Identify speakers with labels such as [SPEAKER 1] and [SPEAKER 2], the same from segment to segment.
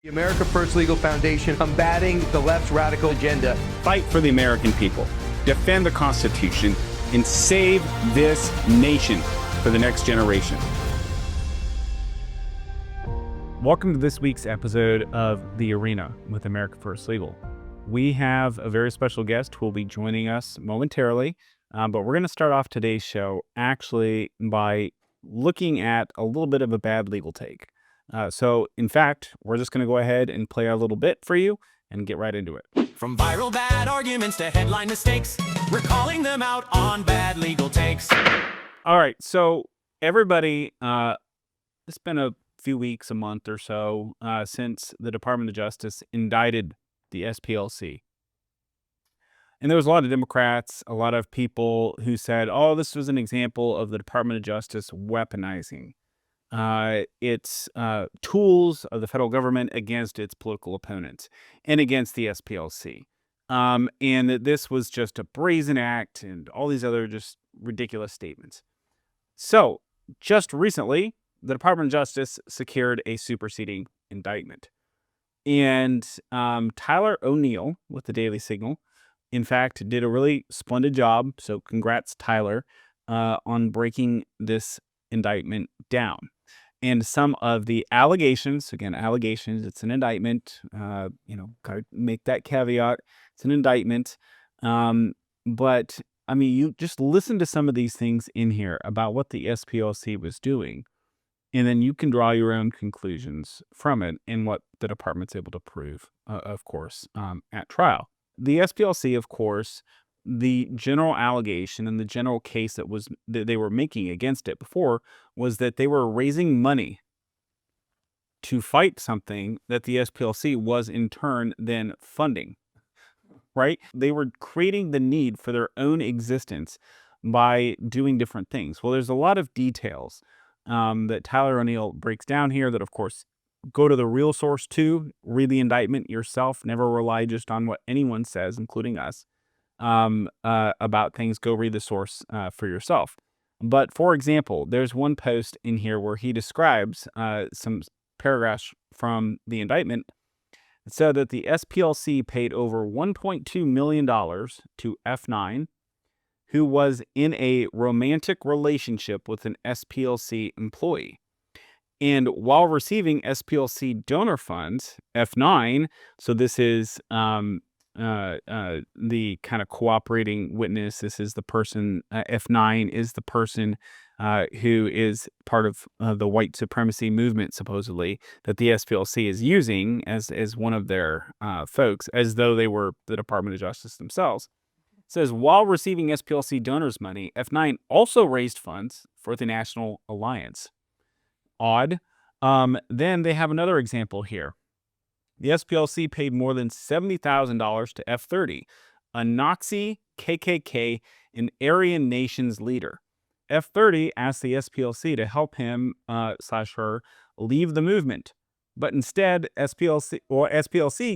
[SPEAKER 1] The America First Legal Foundation, combating the left's radical agenda.
[SPEAKER 2] Fight for the American people, defend the Constitution, and save this nation for the next generation.
[SPEAKER 3] Welcome to this week's episode of The Arena with America First Legal. We have a very special guest who will be joining us momentarily, but we're going to start off today's show actually by looking at a little bit of a bad legal take. So, in fact, we're just going to go ahead and play a little bit for you and get right into it.
[SPEAKER 4] From viral bad arguments to headline mistakes, we're calling them out on bad legal takes.
[SPEAKER 3] All right, so everybody, it's been a few weeks, a month or so, since the Department of Justice indicted the SPLC. And there was a lot of Democrats, a lot of people who said, oh, this was an example of the Department of Justice weaponizing its tools of the federal government against its political opponents and against the SPLC. And that this was just a brazen act and all these other just ridiculous statements. So just recently, the Department of Justice secured a superseding indictment. And Tyler O'Neill with the Daily Signal, in fact, did a really splendid job. So congrats, Tyler, on breaking this indictment down. And some of the allegations, again, allegations, it's an indictment, gotta make that caveat. It's an indictment. But I mean, you just listen to some of these things in here about what the SPLC was doing, and then you can draw your own conclusions from it and what the department's able to prove, of course, at trial. The SPLC, of course, the general allegation and the general case that they were making against it before was that they were raising money to fight something that the SPLC was in turn then funding, right? They were creating the need for their own existence by doing different things. Well, there's a lot of details that Tyler O'Neill breaks down here that, of course, go to the real source too, read the indictment yourself, never rely just on what anyone says, including us. About things, go read the source for yourself. But for example, there's one post in here where he describes some paragraphs from the indictment. It said that the SPLC paid over $1.2 million to F9, who was in a romantic relationship with an SPLC employee. And while receiving SPLC donor funds, F9, so this is the kind of cooperating witness. This is the person, F9 is the person who is part of the white supremacy movement, supposedly, that the SPLC is using as one of their folks, as though they were the Department of Justice themselves. It says, while receiving SPLC donors' money, F9 also raised funds for the National Alliance. Odd. Then they have another example here. The SPLC paid more than $70,000 to F30, a Nazi, KKK, and Aryan Nations leader. F30 asked the SPLC to help him / her leave the movement, but instead SPLC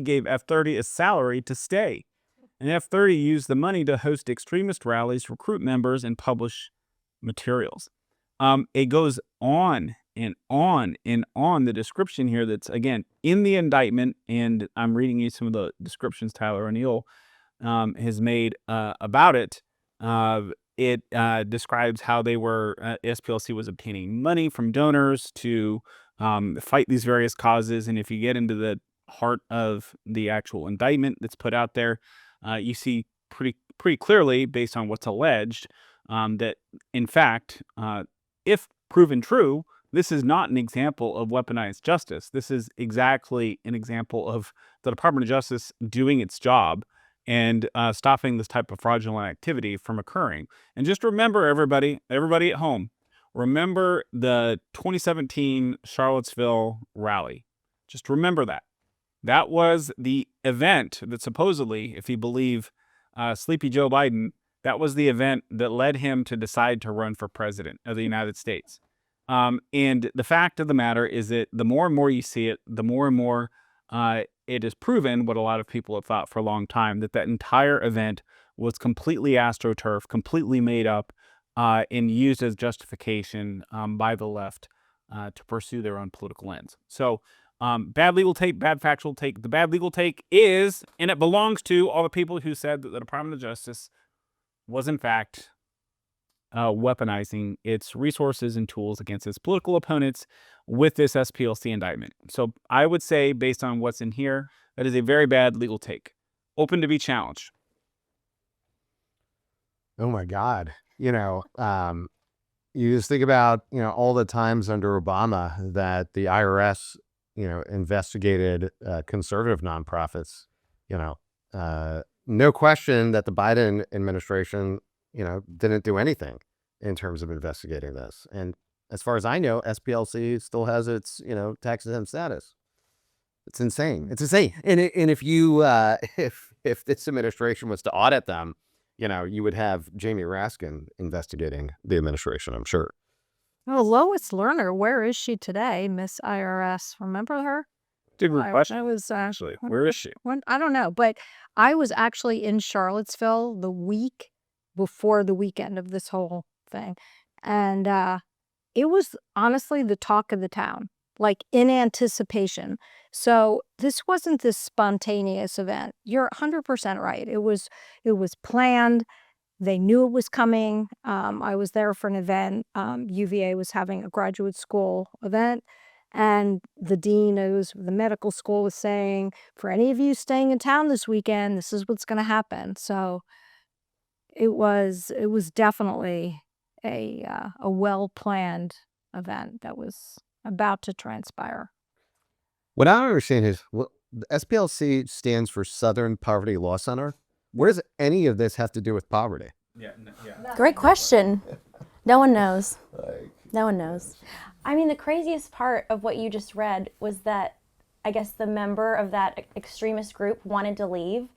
[SPEAKER 3] gave F30 a salary to stay, and F30 used the money to host extremist rallies, recruit members, and publish materials. It goes on and on and on, the description here that's, again, in the indictment, and I'm reading you some of the descriptions Tyler O'Neill has made about it. It describes how they were, SPLC was obtaining money from donors to fight these various causes, and if you get into the heart of the actual indictment that's put out there, you see pretty clearly, based on what's alleged, that, in fact, if proven true, this is not an example of weaponized justice. This is exactly an example of the Department of Justice doing its job and stopping this type of fraudulent activity from occurring. And just remember, everybody at home, remember the 2017 Charlottesville rally. Just remember that. That was the event that supposedly, if you believe Sleepy Joe Biden, that was the event that led him to decide to run for president of the United States. And the fact of the matter is that the more and more you see it, the more and more it is proven what a lot of people have thought for a long time, that entire event was completely astroturfed, completely made up, and used as justification by the left to pursue their own political ends. So Bad legal take, bad factual take. The bad legal take is, and it belongs to all the people who said that the Department of Justice was in fact weaponizing its resources and tools against its political opponents with this SPLC indictment. So I would say, based on what's in here, that is a very bad legal take, open to be challenged.
[SPEAKER 5] Oh my God. You just think about, all the times under Obama that the IRS, investigated conservative nonprofits, no question that the Biden administration, didn't do anything in terms of investigating this. And as far as I know, SPLC still has its, tax-exempt status. It's insane. It's insane. And if you, if this administration was to audit them, you would have Jamie Raskin investigating the administration, I'm sure.
[SPEAKER 6] Oh, Lois Lerner, where is she today, Miss IRS? Remember her?
[SPEAKER 3] Good question.
[SPEAKER 6] I was
[SPEAKER 3] Actually, where is she?
[SPEAKER 6] I don't know, but I was actually in Charlottesville the week before the weekend of this whole thing, and it was honestly the talk of the town, like in anticipation. So this wasn't this spontaneous event. You're 100% right. It was planned. They knew it was coming. I was there for an event. UVA was having a graduate school event, and the dean of the medical school was saying, for any of you staying in town this weekend, this is what's going to happen. So it was definitely a well-planned event that was about to transpire.
[SPEAKER 5] What I don't understand is, the SPLC stands for Southern Poverty Law Center. Where does any of this have to do with poverty?
[SPEAKER 3] Yeah.
[SPEAKER 7] Great question. No one knows. No one knows. I mean, the craziest part of what you just read was that I guess the member of that extremist group wanted to leave,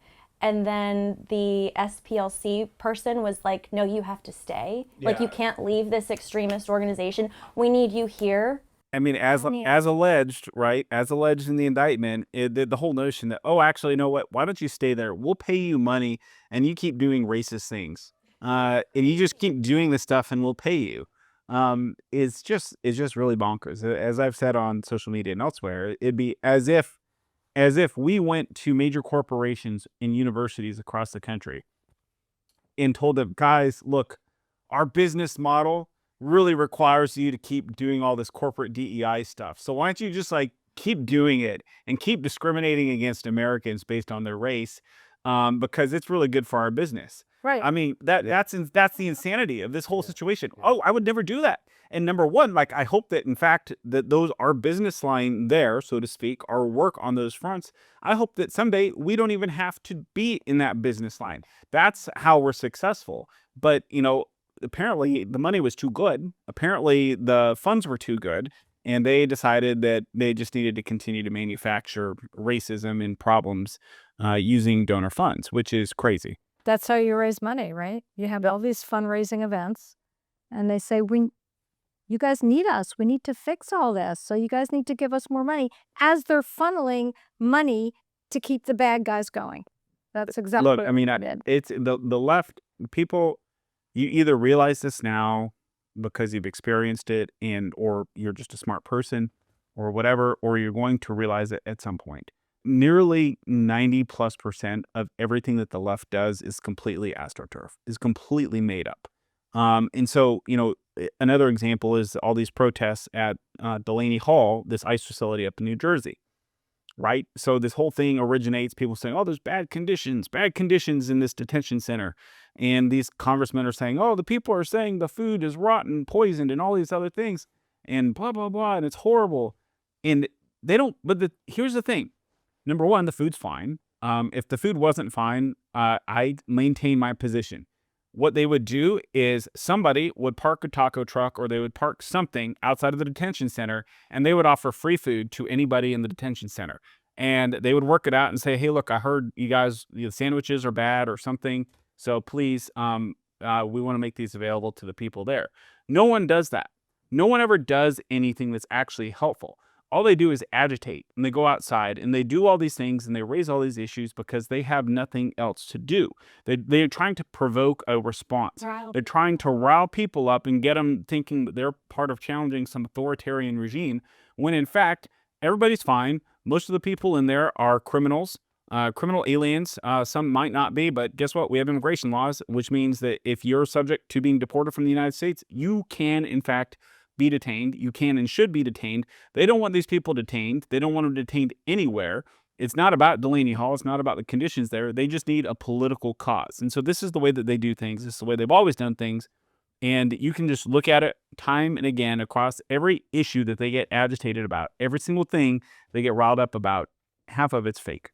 [SPEAKER 7] and then the SPLC person was like, no, you have to stay. Like, you can't leave this extremist organization. We need you here.
[SPEAKER 3] I mean, as alleged, right? As alleged in the indictment, the whole notion that, oh, actually, you know what? Why don't you stay there? We'll pay you money, and you keep doing racist things, and you just keep doing this stuff, and we'll pay you. It's just really bonkers. As I've said on social media and elsewhere, it'd be as if we went to major corporations and universities across the country and told them, guys, look, our business model really requires you to keep doing all this corporate DEI stuff. So why don't you just keep doing it and keep discriminating against Americans based on their race, because it's really good for our business.
[SPEAKER 6] Right.
[SPEAKER 3] I mean, that's the insanity of this whole situation. Oh, I would never do that. And number one, I hope that in fact that those our business line there, so to speak, our work on those fronts, I hope that someday we don't even have to be in that business line. That's how we're successful. But apparently the money was too good. Apparently the funds were too good, and they decided that they just needed to continue to manufacture racism and problems using donor funds, which is crazy.
[SPEAKER 6] That's how you raise money, right? You have all these fundraising events, and they say, you guys need us. We need to fix all this. So you guys need to give us more money, as they're funneling money to keep the bad guys going. That's exactly
[SPEAKER 3] what I did. It's the left people. You either realize this now because you've experienced it or you're just a smart person or whatever, or you're going to realize it at some point. Nearly 90+% of everything that the left does is completely astroturf, is completely made up. And so, another example is all these protests at Delaney Hall, this ICE facility up in New Jersey. Right? So this whole thing originates, people saying, oh, there's bad conditions in this detention center. And these congressmen are saying, oh, the people are saying the food is rotten, poisoned, and all these other things, and blah, blah, blah, and it's horrible. And they don't, but here's the thing. Number one, the food's fine. If the food wasn't fine, I maintain my position. What they would do is somebody would park a taco truck, or they would park something outside of the detention center, and they would offer free food to anybody in the detention center. And they would work it out and say, hey, look, I heard you guys, the sandwiches are bad or something. So please, we want to make these available to the people there. No one does that. No one ever does anything that's actually helpful. All they do is agitate, and they go outside and they do all these things and they raise all these issues because they have nothing else to do. They're trying to provoke a response.
[SPEAKER 6] Wow.
[SPEAKER 3] They're trying to rile people up and get them thinking that they're part of challenging some authoritarian regime, when in fact, everybody's fine. Most of the people in there are criminals, criminal aliens. Some might not be, but guess what? We have immigration laws, which means that if you're subject to being deported from the United States, you can, in fact, be detained. You can and should be detained. They don't want these people detained. They don't want them detained anywhere. It's not about Delaney Hall. It's not about the conditions there. They just need a political cause. And so this is the way that they do things. This is the way they've always done things. And you can just look at it time and again across every issue that they get agitated about. Every single thing they get riled up about, half of it's fake,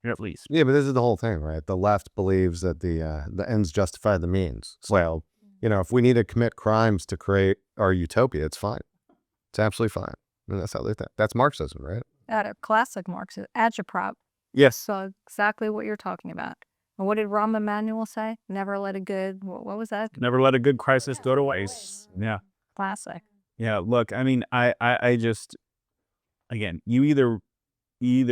[SPEAKER 3] at least.
[SPEAKER 5] Yeah, but this is the whole thing, right? The left believes that the ends justify the means. So, if we need to commit crimes to create our utopia, it's fine. It's absolutely fine. And that's how they think. That's Marxism, right?
[SPEAKER 6] At a classic Marxist, agitprop.
[SPEAKER 3] Yes.
[SPEAKER 6] So exactly what you're talking about. And what did Rahm Emanuel say? Never let a good, what was that?
[SPEAKER 3] Never let a good crisis go to waste. Yeah.
[SPEAKER 6] Classic.
[SPEAKER 3] Yeah. Look, I mean, I just, again, you either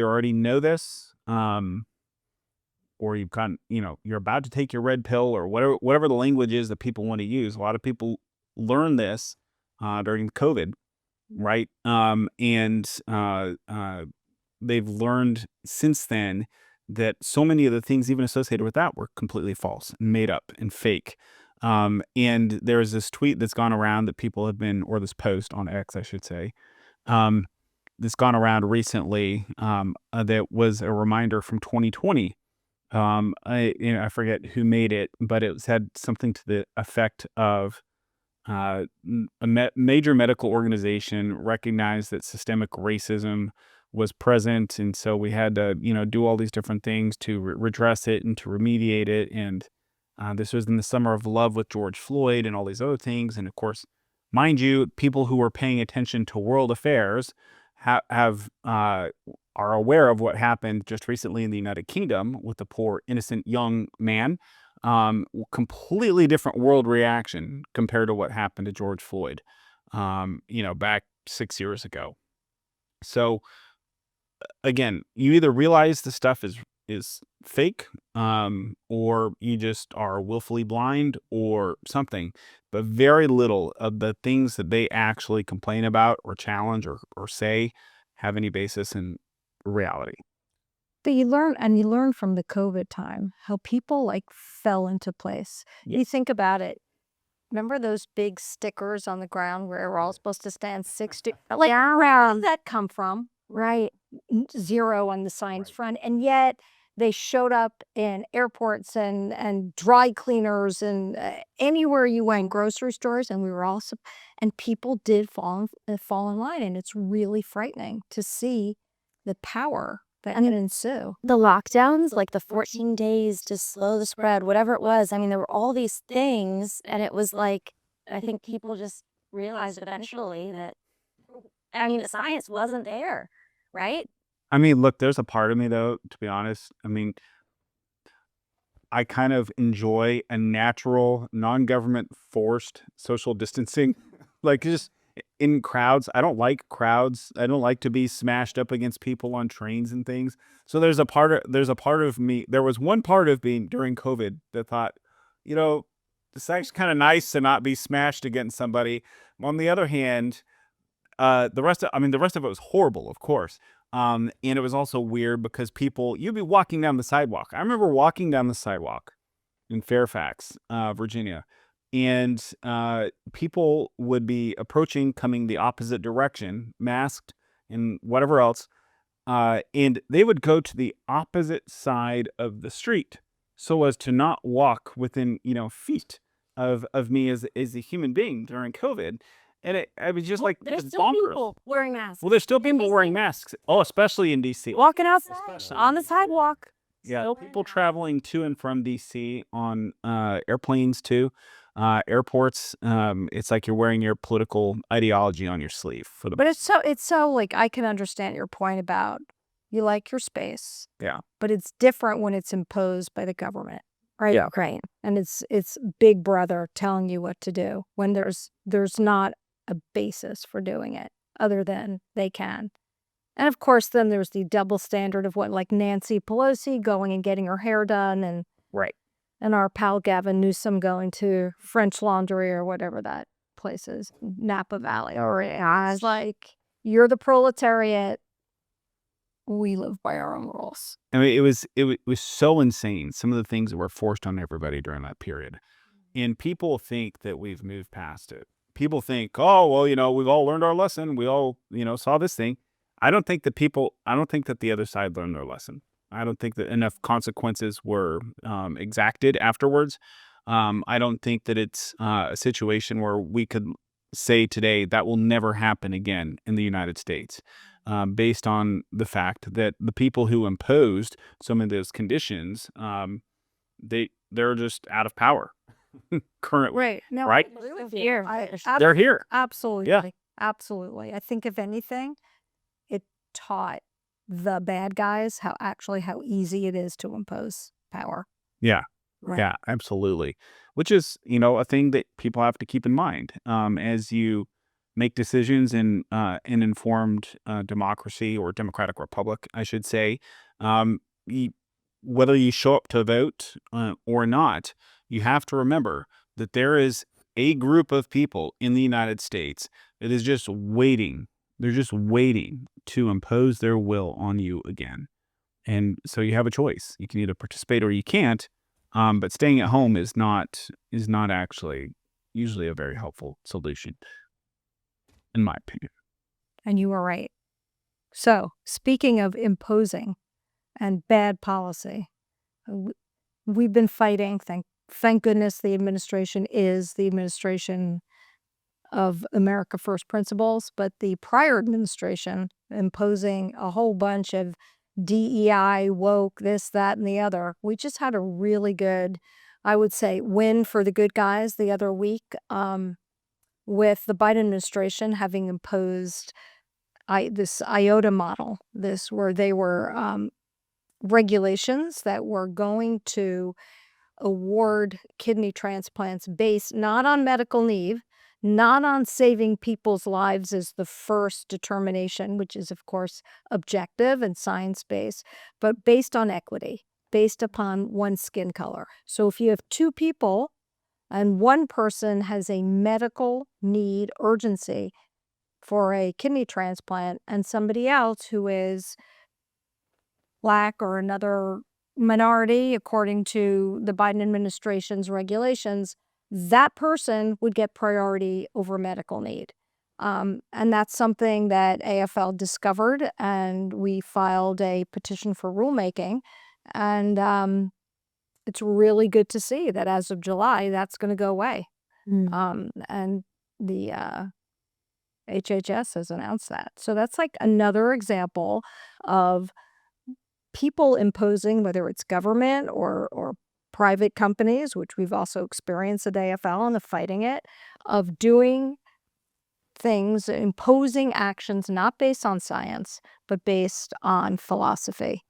[SPEAKER 3] already know this, or you've gotten, you're about to take your red pill or whatever the language is that people want to use. A lot of people learn this during COVID, right? And they've learned since then that so many of the things even associated with that were completely false and made up and fake. And there's this tweet that's gone around that people have been, or this post on X, I should say, that's gone around recently that was a reminder from 2020. I forget who made it, but it had something to the effect of a major medical organization recognized that systemic racism was present, and so we had to, do all these different things to redress it and to remediate it. And this was in the summer of love with George Floyd and all these other things. And of course, mind you, people who are paying attention to world affairs are aware of what happened just recently in the United Kingdom with the poor innocent young man. Completely different world reaction compared to what happened to George Floyd, back 6 years ago. So again, you either realize the stuff is fake, or you just are willfully blind or something, but very little of the things that they actually complain about or challenge or say have any basis in reality.
[SPEAKER 6] But you learn from the COVID time how people fell into place.
[SPEAKER 3] Yeah.
[SPEAKER 6] You think about it. Remember those big stickers on the ground where we're all supposed to stand 6 to where did that come from? Right. 0 on the signs front. And yet they showed up in airports and dry cleaners and anywhere you went, grocery stores, and we were all and people did fall in line, and it's really frightening to see the power that can ensue.
[SPEAKER 7] The lockdowns, like the 14 days to slow the spread, whatever it was. I mean, there were all these things, and it was like, I think people just realized eventually that, the science wasn't there, right?
[SPEAKER 3] I mean, look, there's a part of me, though, to be honest. I mean, I kind of enjoy a natural, non-government forced social distancing. Just in crowds. I don't like crowds. I don't like to be smashed up against people on trains and things. So there's a part of me. There was one part of me during COVID that thought, it's actually kind of nice to not be smashed against somebody. On the other hand, the rest of it was horrible, of course. And it was also weird because you'd be walking down the sidewalk. I remember walking down the sidewalk in Fairfax, Virginia, and people would be coming the opposite direction, masked and whatever else, and they would go to the opposite side of the street so as to not walk within, feet of me as a human being during COVID. And I was just
[SPEAKER 7] There's
[SPEAKER 3] it's
[SPEAKER 7] still
[SPEAKER 3] bonkers.
[SPEAKER 7] people wearing masks.
[SPEAKER 3] Well, there's still people wearing masks. Oh, especially in DC.
[SPEAKER 7] Walking outside on the sidewalk.
[SPEAKER 3] Yeah,
[SPEAKER 7] Still
[SPEAKER 3] people traveling to and from DC on airplanes too, airports. It's like you're wearing your political ideology on your sleeve.
[SPEAKER 6] But it's so I can understand your point about you like your space.
[SPEAKER 3] Yeah.
[SPEAKER 6] But it's different when it's imposed by the government. Right.
[SPEAKER 3] Yeah.
[SPEAKER 6] Right. And it's Big Brother telling you what to do when there's not a basis for doing it other than they can. And of course, then there's the double standard of what, Nancy Pelosi going and getting her hair done, and
[SPEAKER 3] Right.
[SPEAKER 6] and our pal Gavin Newsom going to French Laundry or whatever that place is, Napa Valley. Or it's you're the proletariat, we live by our own rules.
[SPEAKER 3] I mean, it was so insane. Some of the things that were forced on everybody during that period, and people think that we've moved past it. People think, oh well, we've all learned our lesson. We all saw this thing. I don't think that the other side learned their lesson. I don't think that enough consequences were exacted afterwards. I don't think that it's a situation where we could say today that will never happen again in the United States, based on the fact that the people who imposed some of those conditions, they're just out of power currently.
[SPEAKER 6] Right. No,
[SPEAKER 3] Right?
[SPEAKER 6] I agree with
[SPEAKER 7] Here.
[SPEAKER 6] you.
[SPEAKER 3] They're here.
[SPEAKER 6] Absolutely. Absolutely. I think if anything, it taught the bad guys how easy it is to impose power.
[SPEAKER 3] Yeah.
[SPEAKER 6] Right.
[SPEAKER 3] Yeah, absolutely. Which is, a thing that people have to keep in mind as you make decisions in an informed democracy or democratic republic, I should say. Whether you show up to vote or not, you have to remember that there is a group of people in the United States that is just waiting. They're just waiting to impose their will on you again. And so you have a choice. You can either participate or you can't. But staying at home is not actually usually a very helpful solution, in my opinion.
[SPEAKER 6] And you are right. So, speaking of imposing and bad policy, we've been fighting. Thank goodness the administration is the administration of America First principles, but the prior administration imposing a whole bunch of DEI, woke, this, that, and the other. We just had a really good, I would say, win for the good guys the other week, with the Biden administration having imposed this IOTA model, where they were regulations that were going to award kidney transplants based not on medical need, not on saving people's lives as the first determination, which is, of course, objective and science-based, but based on equity, based upon one's skin color. So if you have two people and one person has a medical need, urgency for a kidney transplant, and somebody else who is Black or another minority, according to the Biden administration's regulations, that person would get priority over medical need. And that's something that AFL discovered, and we filed a petition for rulemaking. And it's really good to see that as of July, that's going to go away. And the HHS has announced that. So that's like another example of people imposing, whether it's government or private companies, which we've also experienced at AFL and the fighting it, of doing things, imposing actions not based on science, but based on philosophy.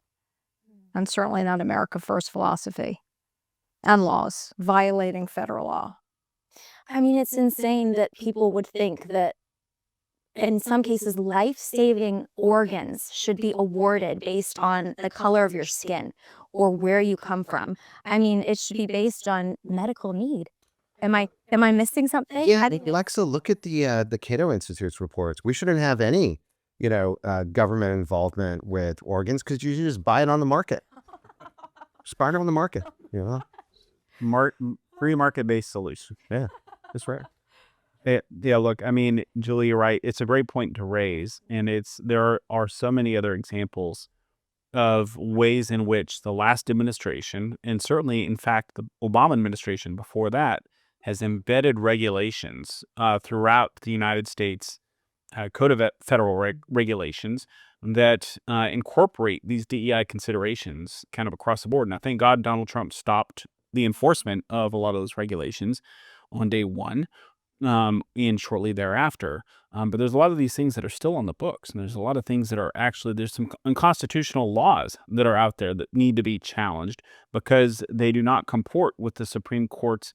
[SPEAKER 6] And certainly not America First philosophy and laws, violating federal law.
[SPEAKER 7] I mean, it's insane that people would think that in some cases, life-saving organs should be awarded based on the color of your skin or where you come from. I mean, it should be based on medical need. Am I missing something?
[SPEAKER 5] Yeah, Alexa, look at the Cato Institute's reports. We shouldn't have any, government involvement with organs because you just buy it on the market. Just buy it on the market,
[SPEAKER 3] Free market-based solution.
[SPEAKER 5] Yeah, that's right.
[SPEAKER 3] Yeah, look, I mean, Julie, you're right. It's a great point to raise, and there are so many other examples of ways in which the last administration, and certainly, in fact, the Obama administration before that, has embedded regulations throughout the United States Code of Federal Regulations that incorporate these DEI considerations kind of across the board. And I thank God Donald Trump stopped the enforcement of a lot of those regulations on day one. And shortly thereafter. But there's a lot of these things that are still on the books. And there's a lot of things that are there's some unconstitutional laws that are out there that need to be challenged because they do not comport with the Supreme Court's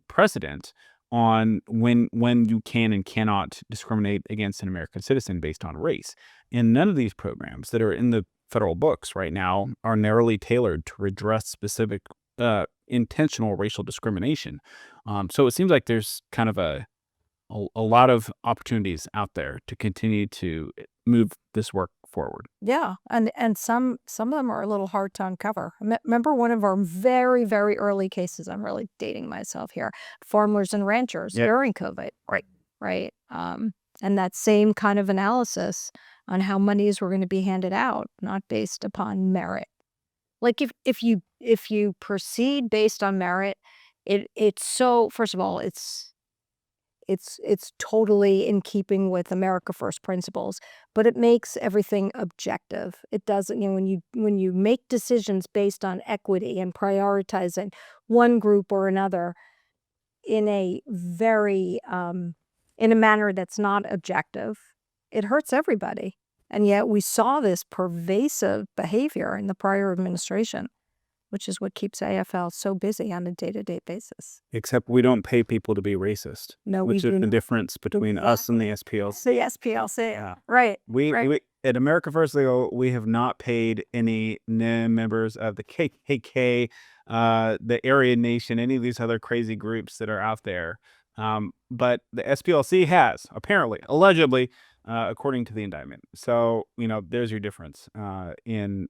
[SPEAKER 3] precedent on when you can and cannot discriminate against an American citizen based on race. And none of these programs that are in the federal books right now are narrowly tailored to redress specific intentional racial discrimination. So it seems like there's kind of a lot of opportunities out there to continue to move this work forward.
[SPEAKER 6] Yeah, and some of them are a little hard to uncover. Remember one of our very, very early cases, I'm really dating myself here, farmers and ranchers during COVID. Right. And that same kind of analysis on how monies were going to be handed out, not based upon merit. Like if you proceed based on merit, it's so, first of all, it's totally in keeping with America First principles, but it makes everything objective. It doesn't, when you make decisions based on equity and prioritizing one group or another in a very in a manner that's not objective, it hurts everybody. And yet we saw this pervasive behavior in the prior administration, which is what keeps AFL so busy on a day-to-day basis.
[SPEAKER 3] Except we don't pay people to be racist.
[SPEAKER 6] No, we
[SPEAKER 3] which
[SPEAKER 6] do
[SPEAKER 3] is the
[SPEAKER 6] not.
[SPEAKER 3] difference between us and the SPLC.
[SPEAKER 6] The SPLC,
[SPEAKER 3] Yeah.
[SPEAKER 6] right.
[SPEAKER 3] We at America First Legal, we have not paid any members of the KKK, the Aryan Nation, any of these other crazy groups that are out there. But the SPLC has, apparently, allegedly, according to the indictment. So, there's your difference in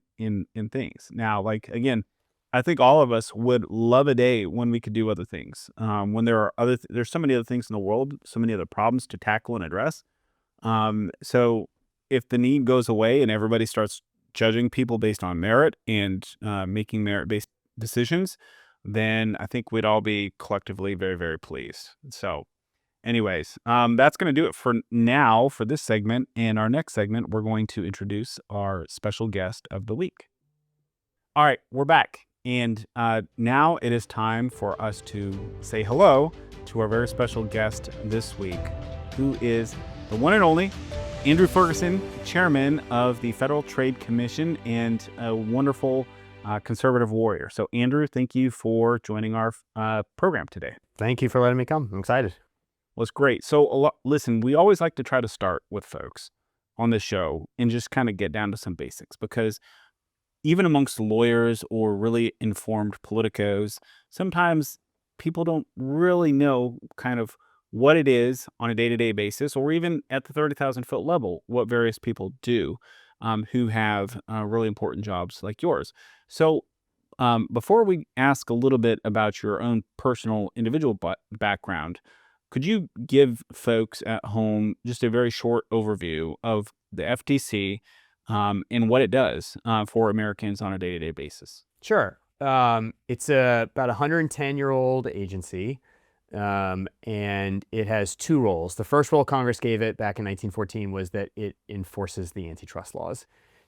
[SPEAKER 3] things. Now, like, again, I think all of us would love a day when we could do other things. When there are there's so many other things in the world, so many other problems to tackle and address. So if the need goes away and everybody starts judging people based on merit and making merit-based decisions, then I think we'd all be collectively very, very pleased. So anyways, that's going to do it for now for this segment. In our next segment, we're going to introduce our special guest of the week. All right, we're back. And now it is time for us to say hello to our very special guest this week, who is the one and only Andrew Ferguson, Chairman of the Federal Trade Commission and a wonderful conservative warrior. So, Andrew, thank you for joining our program today.
[SPEAKER 5] Thank you for letting me come. I'm excited.
[SPEAKER 3] Well, it's great. So, listen, we always like to try to start with folks on this show and just kind of get down to some basics, because even amongst lawyers or really informed politicos, sometimes people don't really know kind of what it is on a day-to-day basis, or even at the 30,000-foot level, what various people do who have really important jobs like yours. So before we ask a little bit about your own personal individual background, could you give folks at home just a very short overview of the FTC and what it does for Americans on a day-to-day basis?
[SPEAKER 8] Sure. It's about a 110-year-old agency, and it has two roles. The first role Congress gave it back in 1914 was that it enforces the antitrust laws.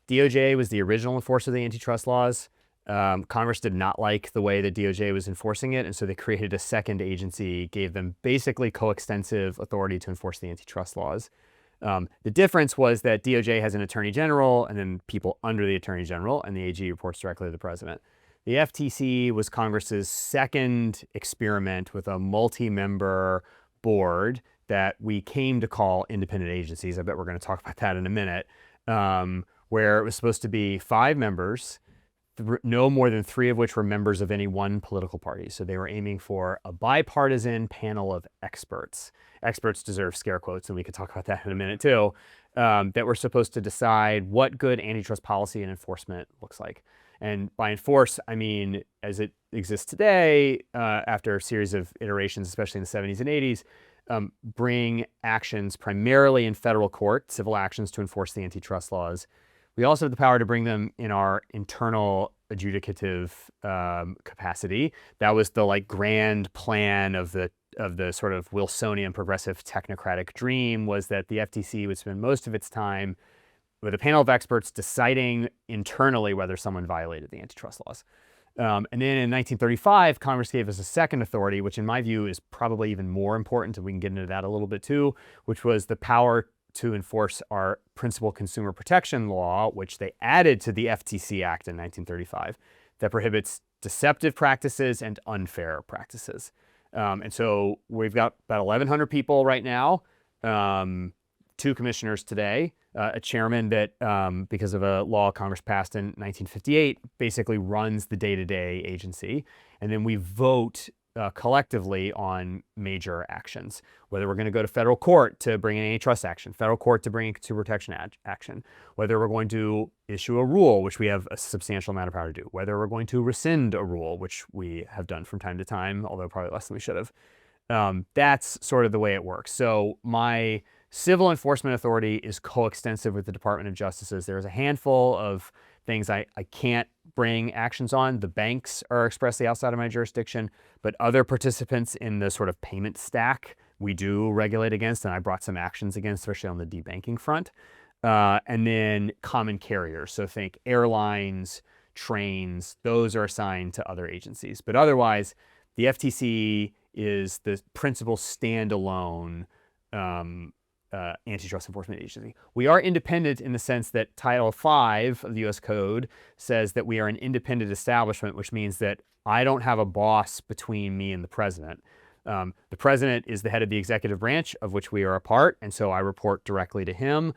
[SPEAKER 8] DOJ was the original enforcer of the antitrust laws. Congress did not like the way the DOJ was enforcing it, and so they created a second agency, gave them basically coextensive authority to enforce the antitrust laws. The difference was that DOJ has an attorney general and then people under the attorney general, and the AG reports directly to the president. The FTC was Congress's second experiment with a multi-member board that we came to call independent agencies. I bet we're going to talk about that in a minute, where it was supposed to be 5 members, no more than 3 of which were members of any one political party. So they were aiming for a bipartisan panel of experts. Experts deserve scare quotes, and we could talk about that in a minute too, that were supposed to decide what good antitrust policy and enforcement looks like. And by enforce, I mean, as it exists today, after a series of iterations, especially in the 70s and 80s, bring actions primarily in federal court, civil actions to enforce the antitrust laws. We also have the power to bring them in our internal adjudicative capacity. That was the grand plan of the sort of Wilsonian progressive technocratic dream, was that the FTC would spend most of its time with a panel of experts deciding internally whether someone violated the antitrust laws. And then in 1935, Congress gave us a second authority, which in my view is probably even more important, and we can get into that a little bit too, which was the power to enforce our principal consumer protection law, which they added to the FTC Act in 1935, that prohibits deceptive practices and unfair practices. And so we've got about 1,100 people right now, 2 commissioners today, a chairman that, because of a law Congress passed in 1958, basically runs the day-to-day agency. And then we vote collectively on major actions, whether we're going to go to federal court to bring an antitrust action, federal court to bring a consumer protection action, whether we're going to issue a rule, which we have a substantial amount of power to do, whether we're going to rescind a rule, which we have done from time to time, although probably less than we should have. That's sort of the way it works. So my civil enforcement authority is coextensive with the Department of Justice's. There's a handful of things I can't bring actions on. The banks are expressly outside of my jurisdiction, but other participants in the sort of payment stack we do regulate against, and I brought some actions against, especially on the debanking front. And then common carriers, so think airlines, trains, those are assigned to other agencies. But otherwise, the FTC is the principal standalone antitrust enforcement agency. We are independent in the sense that Title V of the U.S. Code says that we are an independent establishment, which means that I don't have a boss between me and the president. The president is the head of the executive branch, of which we are a part, and so I report directly to him.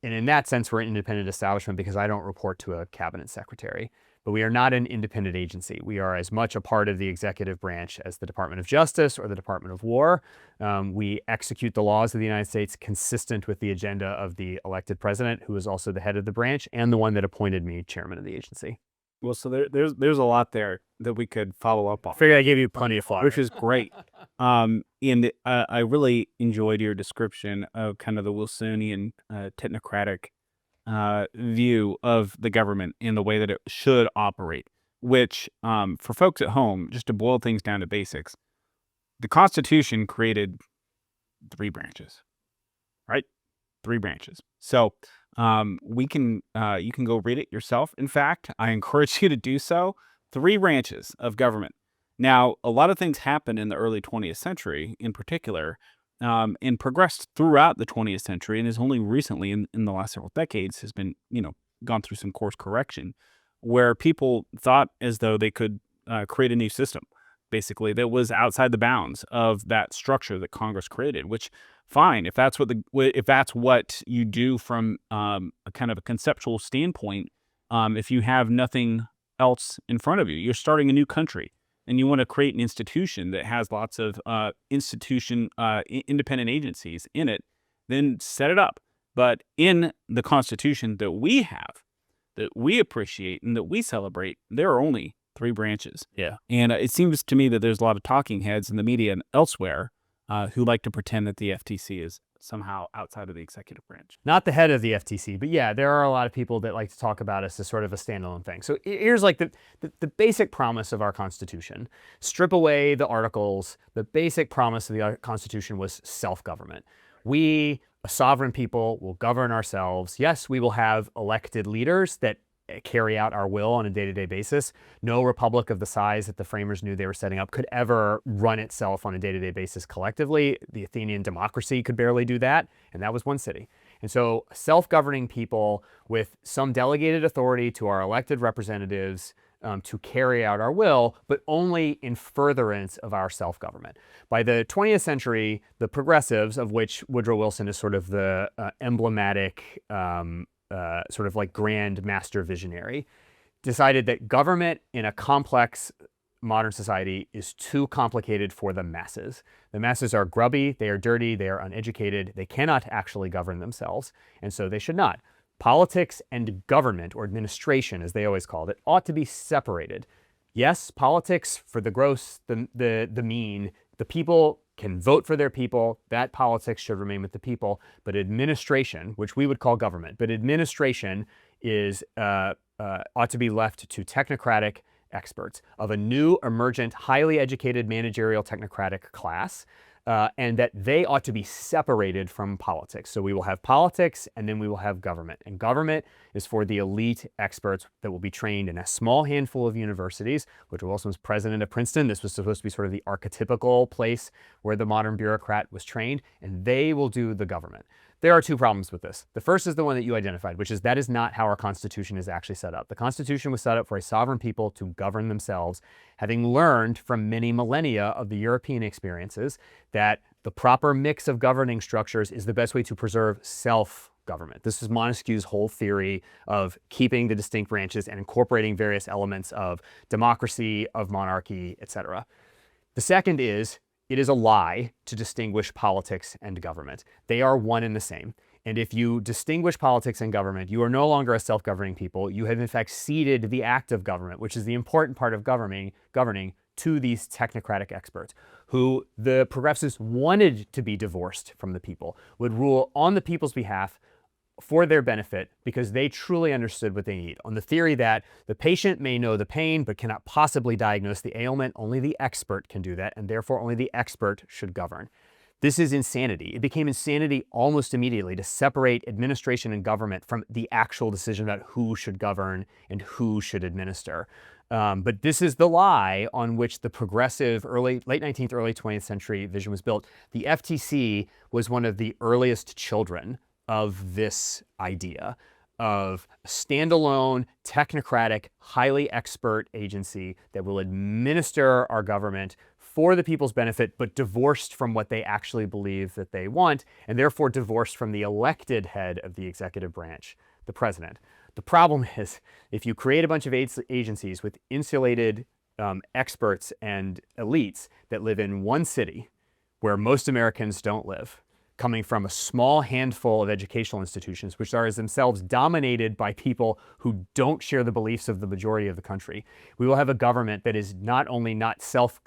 [SPEAKER 8] And in that sense, we're an independent establishment because I don't report to a cabinet secretary. But we are not an independent agency. We are as much a part of the executive branch as the Department of Justice or the Department of War. We execute the laws of the United States consistent with the agenda of the elected president, who is also the head of the branch and the one that appointed me chairman of the agency.
[SPEAKER 3] Well, so there's a lot there that we could follow up on.
[SPEAKER 8] I figured I gave you plenty of fodder.
[SPEAKER 3] Which is great. And I really enjoyed your description of kind of the Wilsonian technocratic view of the government in the way that it should operate, which for folks at home, just to boil things down to basics, the Constitution created 3 branches, right? 3 branches. So you can go read it yourself. In fact, I encourage you to do so. 3 branches of government. Now, a lot of things happened in the early 20th century in particular, and progressed throughout the 20th century, and is only recently in the last several decades has been, gone through some course correction, where people thought as though they could create a new system, basically, that was outside the bounds of that structure that Congress created, which fine, if that's what you do from a kind of a conceptual standpoint, if you have nothing else in front of you, you're starting a new country, and you want to create an institution that has lots of independent agencies in it, then set it up. But in the Constitution that we have, that we appreciate and that we celebrate, there are only 3 branches.
[SPEAKER 8] Yeah.
[SPEAKER 3] And it seems to me that there's a lot of talking heads in the media and elsewhere who like to pretend that the FTC is somehow outside of the executive branch.
[SPEAKER 8] Not the head of the FTC, but yeah, there are a lot of people that like to talk about us as sort of a standalone thing. So here's like the basic promise of our Constitution. Strip away the articles. The basic promise of the Constitution was self-government. We, a sovereign people, will govern ourselves. Yes, we will have elected leaders that carry out our will on a day-to-day basis. No republic of the size that the framers knew they were setting up could ever run itself on a day-to-day basis collectively. The Athenian democracy could barely do that, and that was one city. And so self-governing people with some delegated authority to our elected representatives to carry out our will, but only in furtherance of our self-government. By the 20th century, the progressives, of which Woodrow Wilson is sort of the emblematic sort of like grand master visionary, decided that government in a complex modern society is too complicated for the masses. The masses are grubby, they are dirty, they are uneducated, they cannot actually govern themselves, and so they should not. Politics and government, or administration as they always called it, ought to be separated. Yes, politics for the gross, the mean, the people can vote for their people, that politics should remain with the people, but administration, which we would call government, but administration is ought to be left to technocratic experts of a new, emergent, highly educated managerial technocratic class, and that they ought to be separated from politics. So we will have politics, and then we will have government. And government is for the elite experts that will be trained in a small handful of universities. Woodrow Wilson was president of Princeton. This was supposed to be sort of the archetypical place where the modern bureaucrat was trained, and they will do the government. There are 2 problems with this. The first is the one that you identified, which is that is not how our Constitution is actually set up. The Constitution was set up for a sovereign people to govern themselves, having learned from many millennia of the European experiences that the proper mix of governing structures is the best way to preserve self-government. This is Montesquieu's whole theory of keeping the distinct branches and incorporating various elements of democracy, of monarchy, etc. The second is, it is a lie to distinguish politics and government. They are one and the same. And if you distinguish politics and government, you are no longer a self-governing people. You have in fact ceded the act of government, which is the important part of governing to these technocratic experts who the progressives wanted to be divorced from the people, would rule on the people's behalf for their benefit because they truly understood what they need, on the theory that the patient may know the pain but cannot possibly diagnose the ailment. Only the expert can do that, and therefore only the expert should govern. This is insanity. It became insanity almost immediately to separate administration and government from the actual decision about who should govern and who should administer. But this is the lie on which the progressive late 19th, early 20th century vision was built. The FTC was one of the earliest children of this idea of a standalone, technocratic, highly expert agency that will administer our government for the people's benefit, but divorced from what they actually believe that they want, and therefore divorced from the elected head of the executive branch, the president. The problem is, if you create a bunch of agencies with insulated experts and elites that live in one city where most Americans don't live, coming from a small handful of educational institutions, which are themselves dominated by people who don't share the beliefs of the majority of the country, we will have a government that is not only not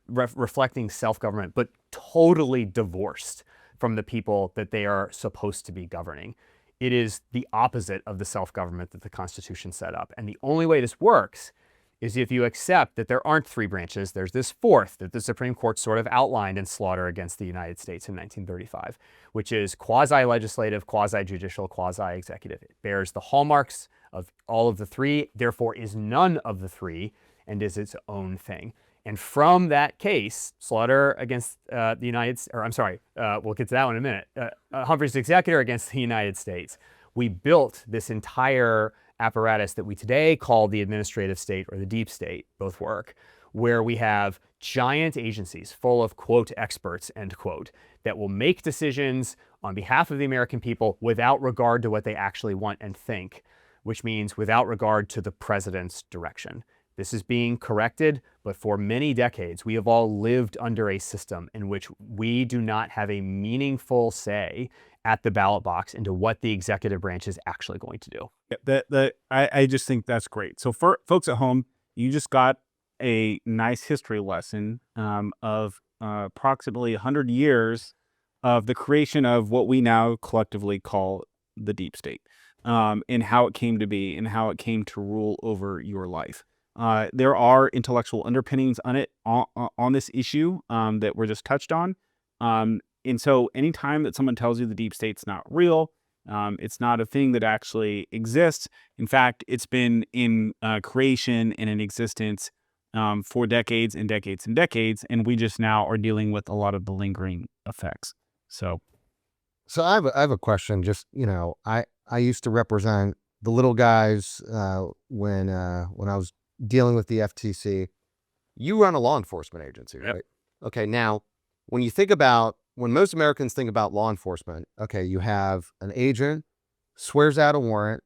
[SPEAKER 8] reflecting self-government, but totally divorced from the people that they are supposed to be governing. It is the opposite of the self-government that the Constitution set up. And the only way this works is if you accept that there aren't three branches, there's this fourth that the Supreme Court sort of outlined in Slaughter against the United States in 1935, which is quasi-legislative, quasi-judicial, quasi-executive. It bears the hallmarks of all of the three, therefore is none of the three, and is its own thing. And from that case, Slaughter against we'll get to that one in a minute, Humphrey's executor against the United States, we built this entire apparatus that we today call the administrative state or the deep state, both work, where we have giant agencies full of, quote, experts, end quote, that will make decisions on behalf of the American people without regard to what they actually want and think, which means without regard to the president's direction. This is being corrected, but for many decades, we have all lived under a system in which we do not have a meaningful say at the ballot box into what the executive branch is actually going to do.
[SPEAKER 3] I just think that's great. So for folks at home, you just got a nice history lesson of approximately 100 years of the creation of what we now collectively call the deep state, and how it came to be and how it came to rule over your life. There are intellectual underpinnings on it on this issue that were just touched on. And so anytime that someone tells you the deep state's not real, it's not a thing that actually exists. In fact, it's been in creation and in existence for decades and decades and decades, and we just now are dealing with a lot of the lingering effects. So
[SPEAKER 5] I have a question. Just, I used to represent the little guys when I was dealing with the FTC. You run a law enforcement agency, right?
[SPEAKER 8] Yep.
[SPEAKER 5] Okay, now when most Americans think about law enforcement, okay, you have an agent, swears out a warrant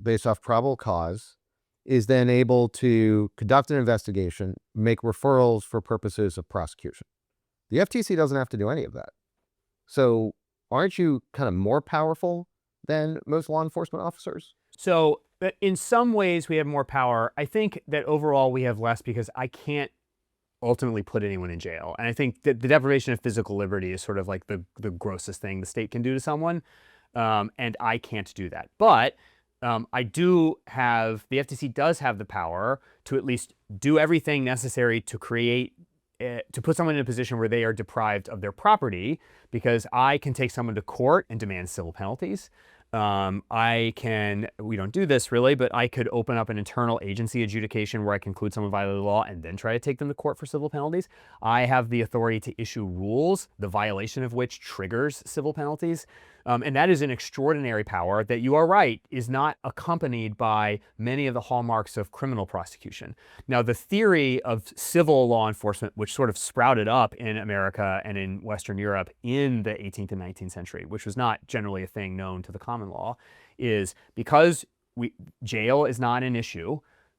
[SPEAKER 5] based off probable cause, is then able to conduct an investigation, make referrals for purposes of prosecution. The FTC doesn't have to do any of that. So aren't you kind of more powerful than most law enforcement officers?
[SPEAKER 8] So in some ways we have more power. I think that overall we have less because I can't ultimately put anyone in jail. And I think that the deprivation of physical liberty is sort of like the grossest thing the state can do to someone. And I can't do that. But the FTC does have the power to at least do everything necessary to to put someone in a position where they are deprived of their property, because I can take someone to court and demand civil penalties. We don't do this really, but I could open up an internal agency adjudication where I conclude someone violated the law and then try to take them to court for civil penalties. I have the authority to issue rules, the violation of which triggers civil penalties. And that is an extraordinary power that, you are right, is not accompanied by many of the hallmarks of criminal prosecution. Now, the theory of civil law enforcement, which sort of sprouted up in America and in Western Europe in the 18th and 19th century, which was not generally a thing known to the common law, is because jail is not an issue,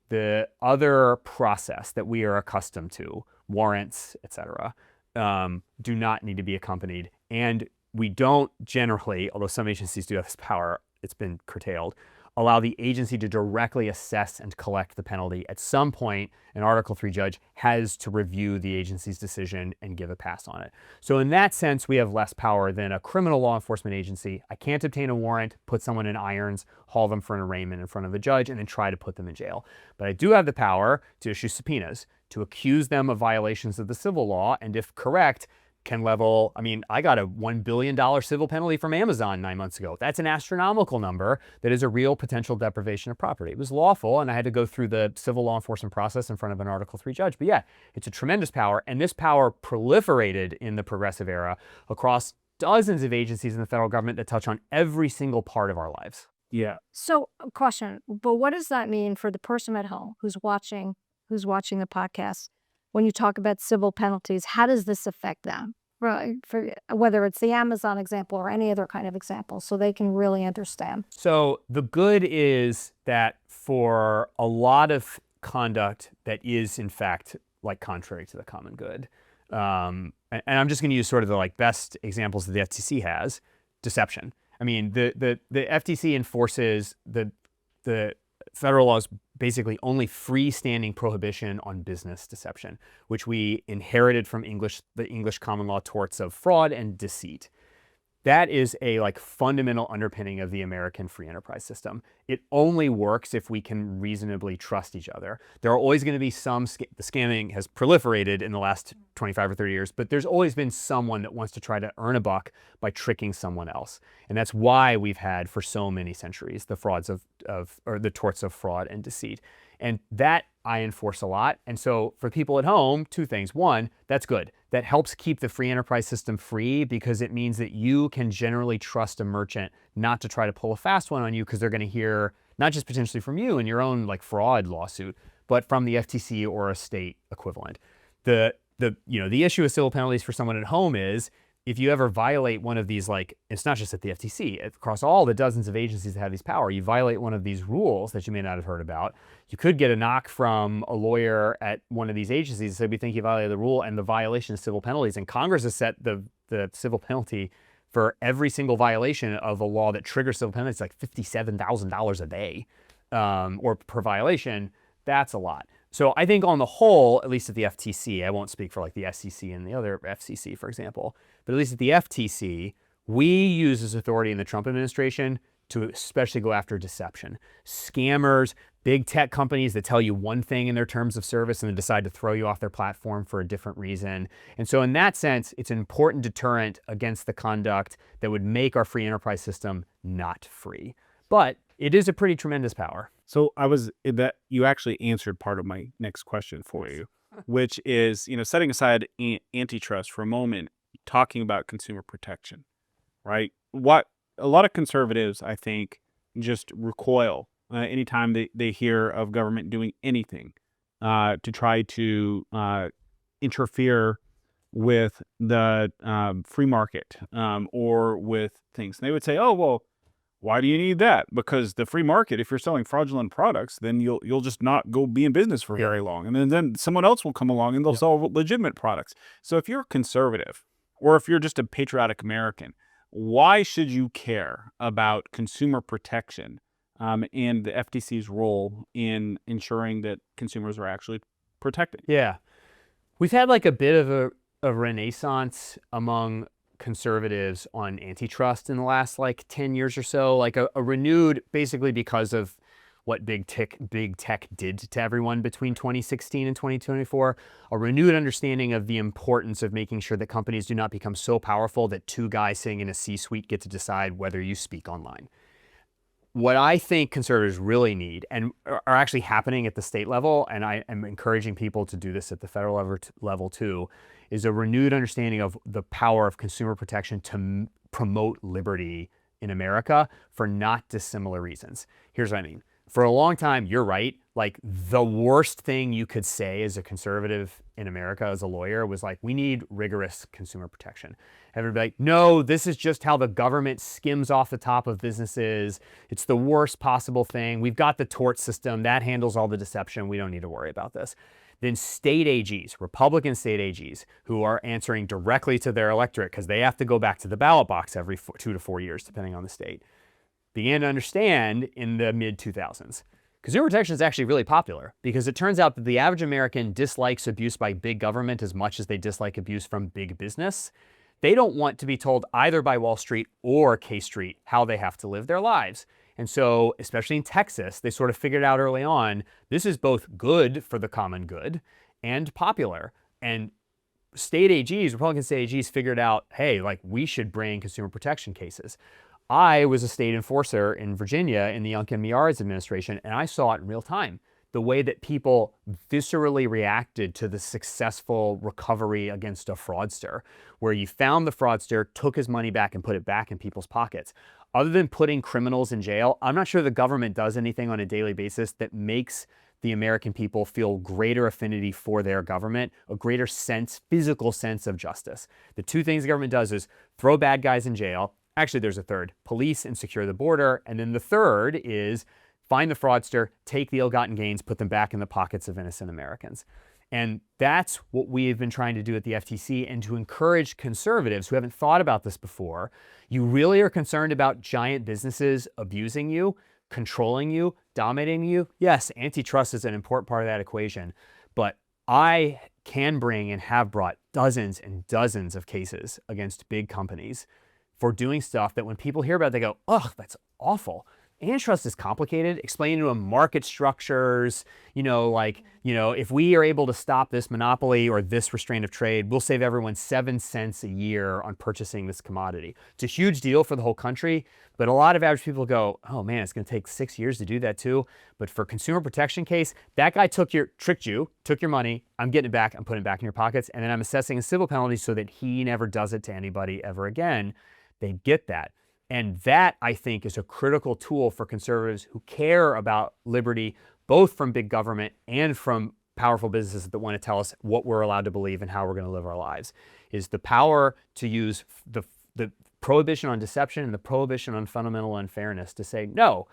[SPEAKER 8] the other process that we are accustomed to, warrants, etc., do not need to be accompanied. And we don't generally, although some agencies do have this power, it's been curtailed, allow the agency to directly assess and collect the penalty. At some point, an Article 3 judge has to review the agency's decision and give a pass on it. So in that sense, we have less power than a criminal law enforcement agency. I can't obtain a warrant, put someone in irons, haul them for an arraignment in front of a judge, and then try to put them in jail. But I do have the power to issue subpoenas, to accuse them of violations of the civil law, and if correct, can level, I mean, I got a $1 billion civil penalty from Amazon 9 months ago. That's an astronomical number that is a real potential deprivation of property. It was lawful, and I had to go through the civil law enforcement process in front of an Article 3 judge. But yeah, it's a tremendous power, and this power proliferated in the progressive era across dozens of agencies in the federal government that touch on every single part of our lives.
[SPEAKER 3] Yeah.
[SPEAKER 6] So, a question, but what does that mean for the person at home who's watching the podcast? When you talk about civil penalties, how does this affect them? Right, for whether it's the Amazon example or any other kind of example, so they can really understand.
[SPEAKER 8] So the good is that for a lot of conduct that is in fact like contrary to the common good, and I'm just going to use sort of the like best examples that the FTC has, deception. I mean, the FTC enforces the federal law's basically only freestanding prohibition on business deception, which we inherited from the English common law torts of fraud and deceit. That is a like fundamental underpinning of the American free enterprise system. It only works if we can reasonably trust each other. There are always going to be some, the scamming has proliferated in the last 25 or 30 years, but there's always been someone that wants to try to earn a buck by tricking someone else. And that's why we've had for so many centuries the frauds or the torts of fraud and deceit. And that I enforce a lot. And so for people at home, two things. One, that's good. That helps keep the free enterprise system free because it means that you can generally trust a merchant not to try to pull a fast one on you because they're going to hear not just potentially from you in your own like fraud lawsuit, but from the FTC or a state equivalent. The issue with civil penalties for someone at home is if you ever violate one of these, like, it's not just at the FTC, across all the dozens of agencies that have these power, you violate one of these rules that you may not have heard about, you could get a knock from a lawyer at one of these agencies and say, we think you violated the rule, and the violation is civil penalties. And Congress has set the civil penalty for every single violation of a law that triggers civil penalties, like $57,000 a day or per violation. That's a lot. So I think on the whole, at least at the FTC, I won't speak for like the SEC and the other FCC, for example, but at least at the FTC, we use this authority in the Trump administration to especially go after deception. Scammers, big tech companies that tell you one thing in their terms of service and then decide to throw you off their platform for a different reason. And so in that sense, it's an important deterrent against the conduct that would make our free enterprise system not free. But it is a pretty tremendous power.
[SPEAKER 3] So you actually answered part of my next question for you, which is, setting aside antitrust for a moment, talking about consumer protection, right? What a lot of conservatives, I think, just recoil anytime they hear of government doing anything to try to interfere with the free market or with things. And they would say, oh, well, why do you need that? Because the free market, if you're selling fraudulent products, then you'll just not go be in business for very long. And then someone else will come along and they'll sell legitimate products. So if you're a conservative or if you're just a patriotic American, why should you care about consumer protection and the FTC's role in ensuring that consumers are actually protected?
[SPEAKER 8] Yeah. We've had like a bit of a renaissance among conservatives on antitrust in the last like 10 years or so, like a renewed, basically because of what big tech did to everyone between 2016 and 2024, a renewed understanding of the importance of making sure that companies do not become so powerful that two guys sitting in a C-suite get to decide whether you speak online. What I think conservatives really need, and are actually happening at the state level, and I am encouraging people to do this at the federal level too, is a renewed understanding of the power of consumer protection to promote liberty in America for not dissimilar reasons. Here's what I mean. For a long time, you're right, like the worst thing you could say as a conservative in America as a lawyer was like, we need rigorous consumer protection. Everybody like, no, this is just how the government skims off the top of businesses. It's the worst possible thing. We've got the tort system that handles all the deception. We don't need to worry about this. Then state AGs, Republican state AGs, who are answering directly to their electorate because they have to go back to the ballot box every 2 to 4 years, depending on the state, began to understand in the mid-2000s. Consumer protection is actually really popular because it turns out that the average American dislikes abuse by big government as much as they dislike abuse from big business. They don't want to be told either by Wall Street or K Street how they have to live their lives. And so, especially in Texas, they sort of figured out early on, this is both good for the common good and popular. And state AGs, Republican state AGs figured out, hey, like we should bring consumer protection cases. I was a state enforcer in Virginia in the Youngkin Miyares administration, and I saw it in real time. The way that people viscerally reacted to the successful recovery against a fraudster, where you found the fraudster, took his money back and put it back in people's pockets. Other than putting criminals in jail, I'm not sure the government does anything on a daily basis that makes the American people feel greater affinity for their government, a greater sense, physical sense of justice. The two things the government does is throw bad guys in jail. Actually, there's a third, police and secure the border. And then the third is find the fraudster, take the ill-gotten gains, put them back in the pockets of innocent Americans. And that's what we've been trying to do at the FTC, and to encourage conservatives who haven't thought about this before. You really are concerned about giant businesses abusing you, controlling you, dominating you. Yes, antitrust is an important part of that equation, but I can bring and have brought dozens and dozens of cases against big companies for doing stuff that when people hear about it, they go, ugh, that's awful. Antitrust is complicated. Explaining to them market structures, if we are able to stop this monopoly or this restraint of trade, we'll save everyone 7 cents a year on purchasing this commodity. It's a huge deal for the whole country, but a lot of average people go, oh man, it's gonna take 6 years to do that too. But for consumer protection case, that guy tricked you, took your money, I'm getting it back, I'm putting it back in your pockets, and then I'm assessing a civil penalty so that he never does it to anybody ever again. They get that. And that, I think, is a critical tool for conservatives who care about liberty, both from big government and from powerful businesses that want to tell us what we're allowed to believe and how we're going to live our lives, is the power to use the prohibition on deception and the prohibition on fundamental unfairness to say, no,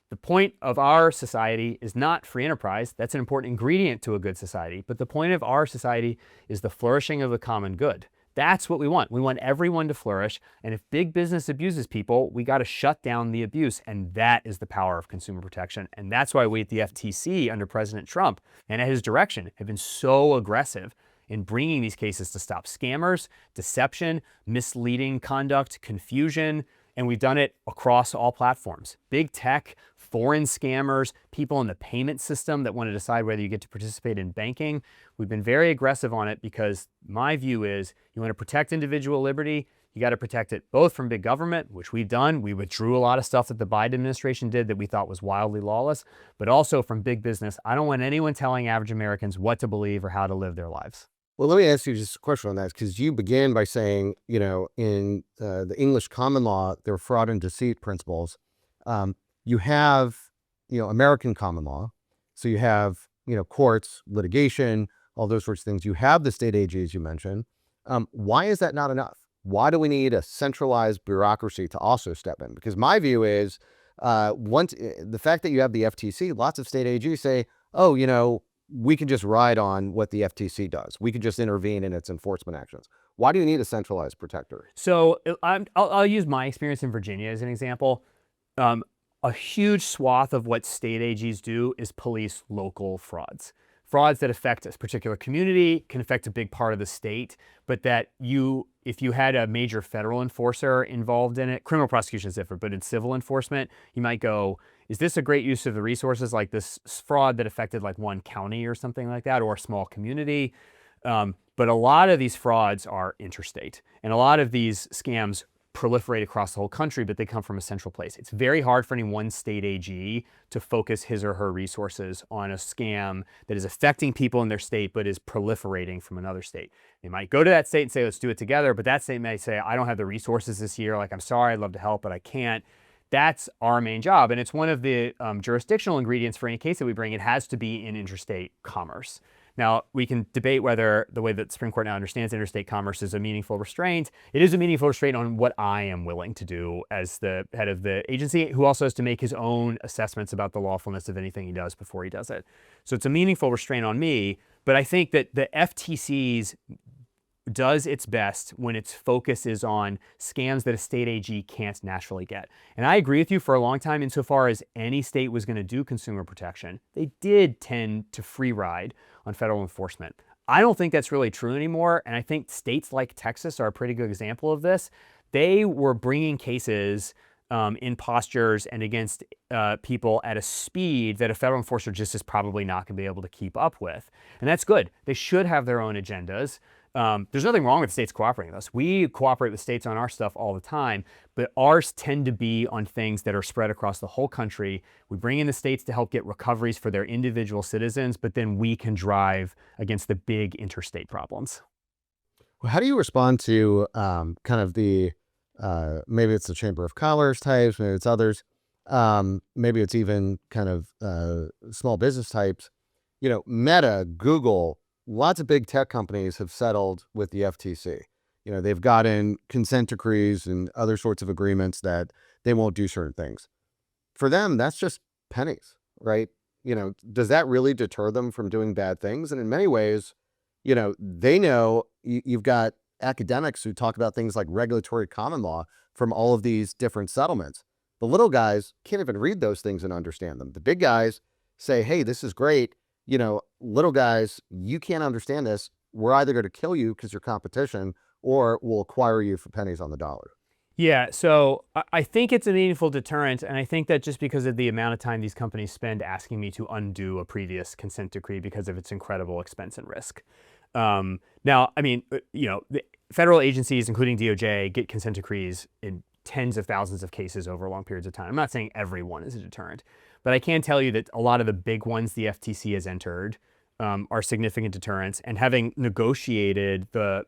[SPEAKER 8] the point of our society is not free enterprise. That's an important ingredient to a good society. But the point of our society is the flourishing of the common good. That's what we want. We want everyone to flourish. And if big business abuses people, we got to shut down the abuse. And that is the power of consumer protection. And that's why we at the FTC under President Trump and at his direction have been so aggressive in bringing these cases to stop scammers, deception, misleading conduct, confusion. And we've done it across all platforms. Big tech, foreign scammers, people in the payment system that want to decide whether you get to participate in banking. We've been very aggressive on it because my view is you want to protect individual liberty, you got to protect it both from big government, which we've done. We withdrew a lot of stuff that the Biden administration did that we thought was wildly lawless, but also from big business. I don't want anyone telling average Americans what to believe or how to live their lives.
[SPEAKER 5] Well, let me ask you just a question on that, because you began by saying, in the English common law, there are fraud and deceit principles. You have, American common law. So you have, courts, litigation, all those sorts of things. You have the state AG, as you mentioned. Why is that not enough? Why do we need a centralized bureaucracy to also step in? Because my view is, the fact that you have the FTC, lots of state AGs say, oh, we can just ride on what the FTC does. We can just intervene in its enforcement actions. Why do you need a centralized protector?
[SPEAKER 8] So I'll use my experience in Virginia as an example. A huge swath of what state AGs do is police local frauds. Frauds that affect a particular community, can affect a big part of the state, but that if you had a major federal enforcer involved in it, criminal prosecution is different, but in civil enforcement, you might go, is this a great use of the resources, like this fraud that affected like one county or something like that, or a small community? But a lot of these frauds are interstate, and a lot of these scams proliferate across the whole country, but they come from a central place. It's very hard for any one state AG to focus his or her resources on a scam that is affecting people in their state, but is proliferating from another state. They might go to that state and say, let's do it together, but that state may say, I don't have the resources this year. Like, I'm sorry, I'd love to help, but I can't. That's our main job. And it's one of the jurisdictional ingredients for any case that we bring. It has to be in interstate commerce. Now, we can debate whether the way that the Supreme Court now understands interstate commerce is a meaningful restraint. It is a meaningful restraint on what I am willing to do as the head of the agency, who also has to make his own assessments about the lawfulness of anything he does before he does it. So it's a meaningful restraint on me, but I think that the FTC's does its best when its focus is on scams that a state AG can't naturally get. And I agree with you, for a long time, insofar as any state was going to do consumer protection, they did tend to free ride on federal enforcement. I don't think that's really true anymore, and I think states like Texas are a pretty good example of this. They were bringing cases in postures and against people at a speed that a federal enforcer just is probably not going to be able to keep up with. And that's good. They should have their own agendas. There's nothing wrong with states cooperating with us. We cooperate with states on our stuff all the time, but ours tend to be on things that are spread across the whole country. We bring in the states to help get recoveries for their individual citizens, but then we can drive against the big interstate problems.
[SPEAKER 5] Well, how do you respond to kind of the, maybe it's the Chamber of Commerce types, maybe it's others, maybe it's even kind of small business types, Meta, Google, lots of big tech companies have settled with the FTC. They've gotten consent decrees and other sorts of agreements that they won't do certain things. For them, that's just pennies, right? Does that really deter them from doing bad things? And in many ways, they know you've got academics who talk about things like regulatory common law from all of these different settlements. The little guys can't even read those things and understand them. The big guys say, hey, this is great. Little guys, you can't understand this. We're either going to kill you because you're competition, or we'll acquire you for pennies on the dollar.
[SPEAKER 8] Yeah, so I think it's a meaningful deterrent, and I think that just because of the amount of time these companies spend asking me to undo a previous consent decree because of its incredible expense and risk. Now, I mean, the federal agencies, including DOJ, get consent decrees in tens of thousands of cases over long periods of time. I'm not saying every one is a deterrent, but I can tell you that a lot of the big ones the FTC has entered are significant deterrents. And having negotiated the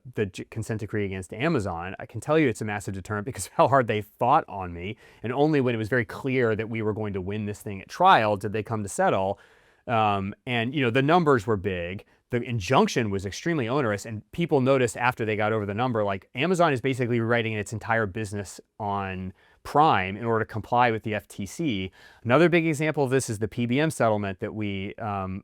[SPEAKER 8] consent decree against Amazon, I can tell you it's a massive deterrent because of how hard they fought on me. And only when it was very clear that we were going to win this thing at trial did they come to settle. And the numbers were big. The injunction was extremely onerous, and people noticed after they got over the number, like Amazon is basically rewriting its entire business on Prime in order to comply with the FTC. Another big example of this is the PBM settlement that we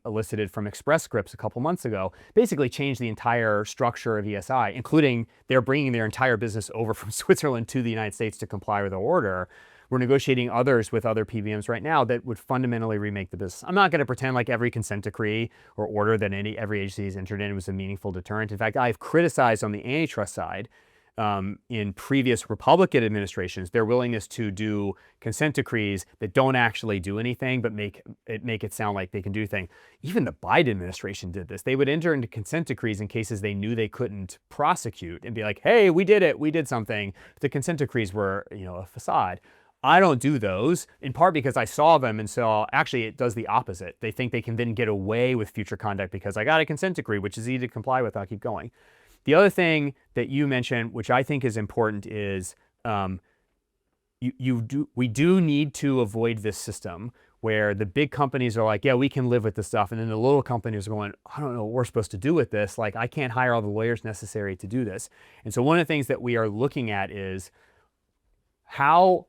[SPEAKER 8] elicited from Express Scripts a couple months ago. Basically changed the entire structure of ESI, including they're bringing their entire business over from Switzerland to the United States to comply with the order. We're negotiating others with other PBMs right now that would fundamentally remake the business. I'm not going to pretend like every consent decree or order that every agency has entered in was a meaningful deterrent. In fact, I've criticized on the antitrust side in previous Republican administrations their willingness to do consent decrees that don't actually do anything but make it sound like they can do things. Even the Biden administration did this. They would enter into consent decrees in cases they knew they couldn't prosecute and be like, hey, we did it, we did something. But the consent decrees were, a facade. I don't do those, in part because I saw them and saw, actually, it does the opposite. They think they can then get away with future conduct because I got a consent decree, which is easy to comply with. I'll keep going. The other thing that you mentioned, which I think is important, is we do need to avoid this system where the big companies are like, yeah, we can live with this stuff. And then the little companies are going, I don't know what we're supposed to do with this. Like, I can't hire all the lawyers necessary to do this. And so one of the things that we are looking at is how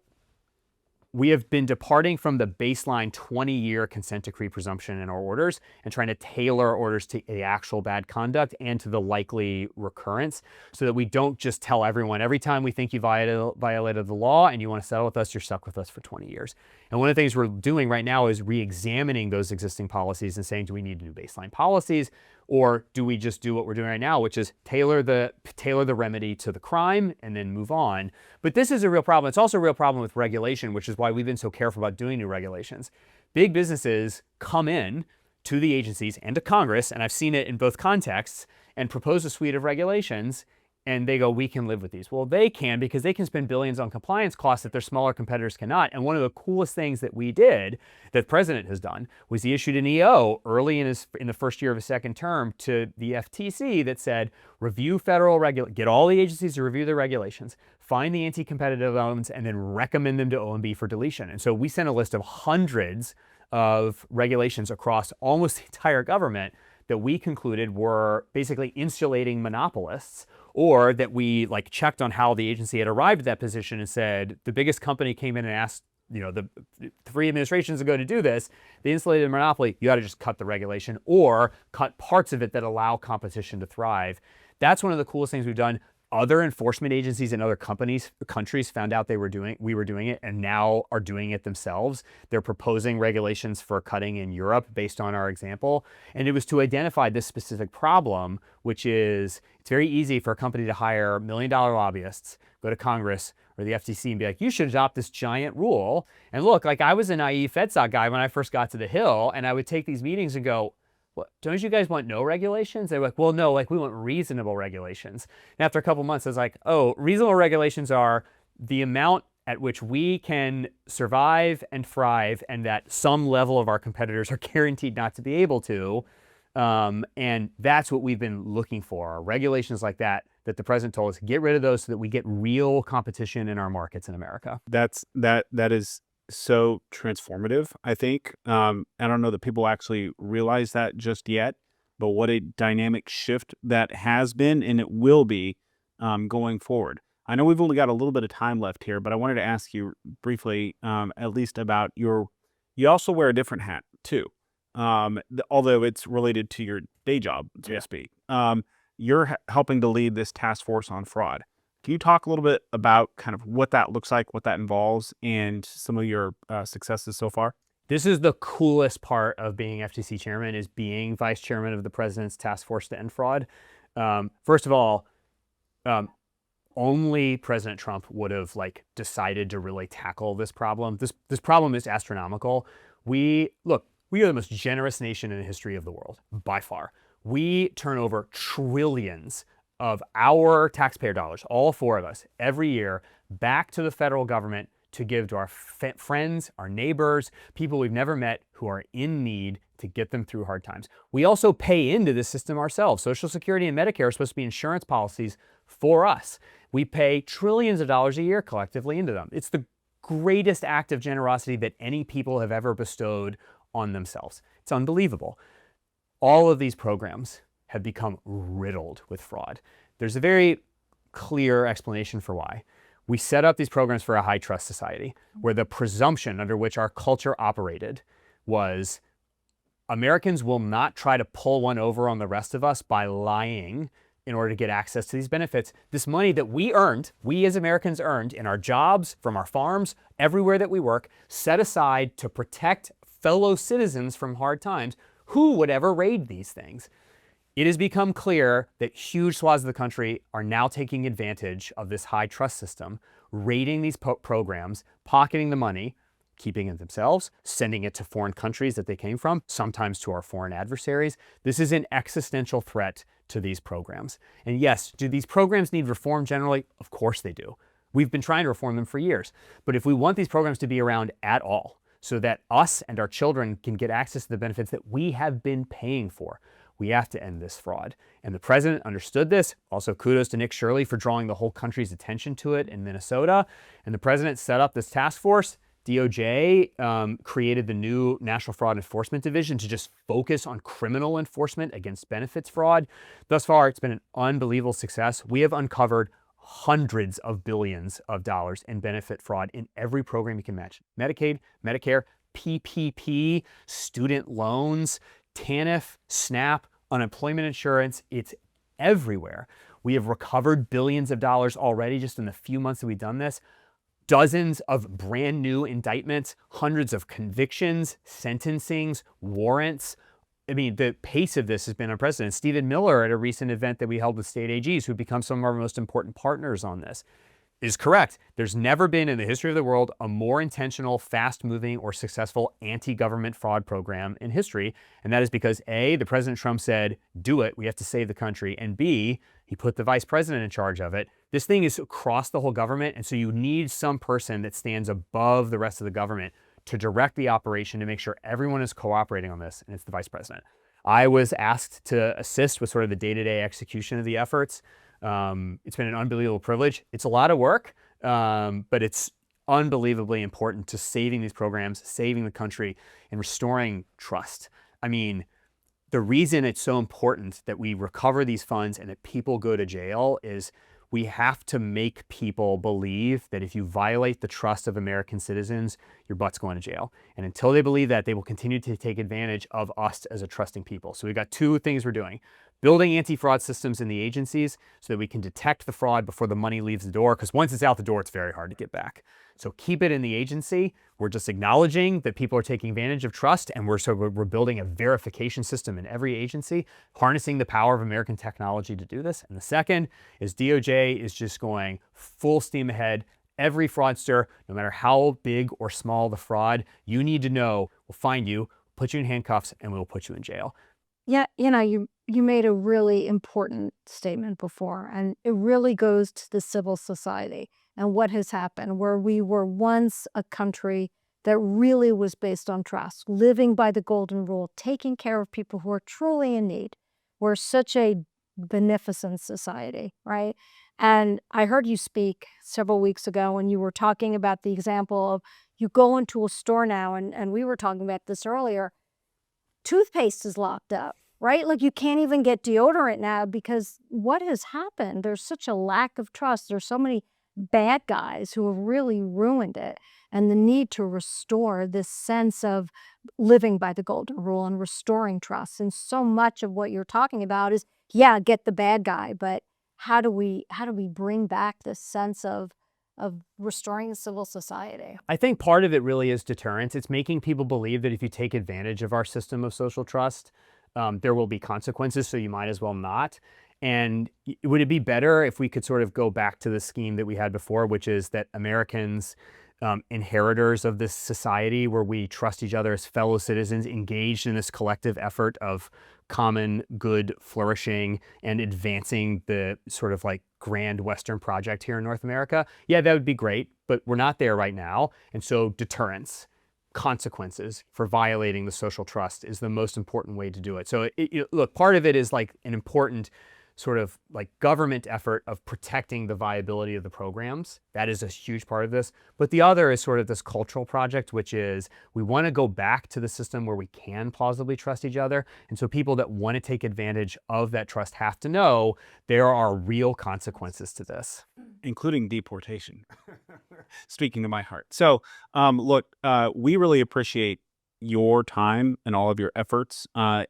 [SPEAKER 8] we have been departing from the baseline 20-year consent decree presumption in our orders and trying to tailor our orders to the actual bad conduct and to the likely recurrence so that we don't just tell everyone every time we think you violated the law and you want to settle with us, you're stuck with us for 20 years. And one of the things we're doing right now is re-examining those existing policies and saying, do we need new baseline policies? Or do we just do what we're doing right now, which is tailor the remedy to the crime and then move on? But this is a real problem. It's also a real problem with regulation, which is why we've been so careful about doing new regulations. Big businesses come in to the agencies and to Congress, and I've seen it in both contexts, and propose a suite of regulations, and they go, we can live with these. Well, they can because they can spend billions on compliance costs that their smaller competitors cannot. And one of the coolest things that we did, that the president has done, was he issued an EO early in the first year of his second term to the FTC that said, review federal get all the agencies to review their regulations, find the anti-competitive elements, and then recommend them to OMB for deletion. And so we sent a list of hundreds of regulations across almost the entire government that we concluded were basically insulating monopolists, or that we like checked on how the agency had arrived at that position and said the biggest company came in and asked, the 3 administrations ago to do this, they insulated the monopoly, you got to just cut the regulation or cut parts of it that allow competition to thrive. That's one of the coolest things we've done. Other enforcement agencies in other countries found out we were doing it and now are doing it themselves. They're proposing regulations for cutting in Europe based on our example. And it was to identify this specific problem, which is it's very easy for a company to hire $1 million lobbyists, go to Congress or the FTC and be like, you should adopt this giant rule. And look, like I was a naive FedSoc guy when I first got to the Hill, and I would take these meetings and go, what, don't you guys want no regulations? They were like, well, no, like we want reasonable regulations. And after a couple months, I was like, oh, reasonable regulations are the amount at which we can survive and thrive and that some level of our competitors are guaranteed not to be able to. And that's what we've been looking for, regulations like that the president told us, get rid of those so that we get real competition in our markets in America.
[SPEAKER 3] That is so transformative, I think. I don't know that people actually realize that just yet, but what a dynamic shift that has been and it will be going forward. I know we've only got a little bit of time left here, but I wanted to ask you briefly, at least about you also wear a different hat too, although it's related to your day job, so to speak. You're helping to lead this task force on fraud. Can you talk a little bit about kind of what that looks like, what that involves, and some of your successes so far?
[SPEAKER 8] This is the coolest part of being FTC chairman, is being vice chairman of the president's task force to end fraud. First of all, only President Trump would have decided to really tackle this problem. This problem is astronomical. We are the most generous nation in the history of the world, by far. We turn over trillions of our taxpayer dollars, all 4 of us, every year back to the federal government to give to our friends, our neighbors, people we've never met who are in need to get them through hard times. We also pay into the system ourselves. Social Security and Medicare are supposed to be insurance policies for us. We pay trillions of dollars a year collectively into them. It's the greatest act of generosity that any people have ever bestowed on themselves. It's unbelievable. All of these programs have become riddled with fraud. There's a very clear explanation for why. We set up these programs for a high trust society where the presumption under which our culture operated was Americans will not try to pull one over on the rest of us by lying in order to get access to these benefits. This money that we earned, we as Americans earned in our jobs, from our farms, everywhere that we work, set aside to protect fellow citizens from hard times. Who would ever raid these things? It has become clear that huge swaths of the country are now taking advantage of this high trust system, raiding these programs, pocketing the money, keeping it themselves, sending it to foreign countries that they came from, sometimes to our foreign adversaries. This is an existential threat to these programs. And yes, do these programs need reform generally? Of course they do. We've been trying to reform them for years. But if we want these programs to be around at all, so that us and our children can get access to the benefits that we have been paying for, we have to end this fraud. And the president understood this. Also, kudos to Nick Shirley for drawing the whole country's attention to it in Minnesota. And the president set up this task force. DOJ created the new National Fraud Enforcement Division to just focus on criminal enforcement against benefits fraud. Thus far, it's been an unbelievable success. We have uncovered hundreds of billions of dollars in benefit fraud in every program you can imagine. Medicaid, Medicare, PPP, student loans, TANF, SNAP, unemployment insurance. It's everywhere. We have recovered billions of dollars already just in the few months that we've done this. Dozens of brand new indictments, hundreds of convictions, sentencings, warrants. I mean, the pace of this has been unprecedented. Stephen Miller, at a recent event that we held with state AGs, who become some of our most important partners on this, is correct. There's never been in the history of the world a more intentional, fast-moving, or successful anti-government fraud program in history. And that is because A, the President Trump said, do it, we have to save the country. And B, he put the vice president in charge of it. This thing is across the whole government. And so you need some person that stands above the rest of the government to direct the operation to make sure everyone is cooperating on this, and it's the vice president. I was asked to assist with sort of the day-to-day execution of the efforts. It's been an unbelievable privilege. It's a lot of work, but it's unbelievably important to saving these programs, saving the country, and restoring trust. I mean, the reason it's so important that we recover these funds and that people go to jail is we have to make people believe that if you violate the trust of American citizens, your butt's going to jail. And until they believe that, they will continue to take advantage of us as a trusting people. So we've got two things we're doing. Building anti-fraud systems in the agencies so that we can detect the fraud before the money leaves the door, because once it's out the door, it's very hard to get back. So keep it in the agency. We're just acknowledging that people are taking advantage of trust, and we're building a verification system in every agency, harnessing the power of American technology to do this. And the second is DOJ is just going full steam ahead. Every fraudster, no matter how big or small the fraud, you need to know, we'll find you, put you in handcuffs, and we'll put you in jail.
[SPEAKER 6] Yeah, you made a really important statement before, and it really goes to the civil society and what has happened, where we were once a country that really was based on trust, living by the golden rule, taking care of people who are truly in need. We're such a beneficent society, right? And I heard you speak several weeks ago, and you were talking about the example of you go into a store now, and we were talking about this earlier, toothpaste is locked up, right? Like you can't even get deodorant now because what has happened? There's such a lack of trust. There's so many bad guys who have really ruined it. And the need to restore this sense of living by the golden rule and restoring trust. And so much of what you're talking about is, yeah, get the bad guy, but how do we bring back this sense of restoring the civil society?
[SPEAKER 8] I think part of it really is deterrence. It's making people believe that if you take advantage of our system of social trust, there will be consequences, so you might as well not. And would it be better if we could sort of go back to the scheme that we had before, which is that Americans, inheritors of this society where we trust each other as fellow citizens, engaged in this collective effort of common good flourishing and advancing the sort of like grand Western project here in North America? Yeah, that would be great, but we're not there right now. And so deterrence, consequences for violating the social trust is the most important way to do it. So look, part of it is like an important sort of like government effort of protecting the viability of the programs. That is a huge part of this. But the other is sort of this cultural project, which is we want to go back to the system where we can plausibly trust each other. And so people that want to take advantage of that trust have to know there are real consequences to this.
[SPEAKER 3] Including deportation. Speaking of my heart. So look, we really appreciate your time and all of your efforts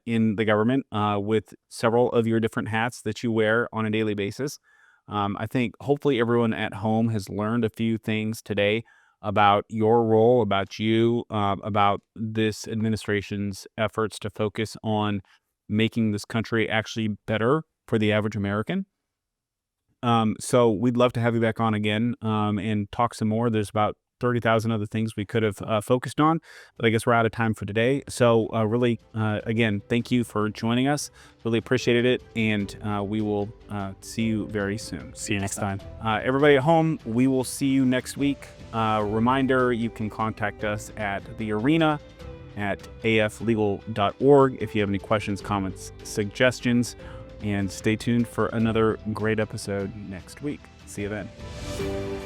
[SPEAKER 3] in the government with several of your different hats that you wear on a daily basis. I think hopefully everyone at home has learned a few things today about your role, about you, about this administration's efforts to focus on making this country actually better for the average American. So we'd love to have you back on again and talk some more. There's about 30,000 other things we could have focused on, but I guess we're out of time for today. So really, again, thank you for joining us. Really appreciated it, and we will see you very soon.
[SPEAKER 8] See you next time.
[SPEAKER 3] Everybody at home, we will see you next week. Reminder, you can contact us at the arena at aflegal.org if you have any questions, comments, suggestions, and stay tuned for another great episode next week. See you then.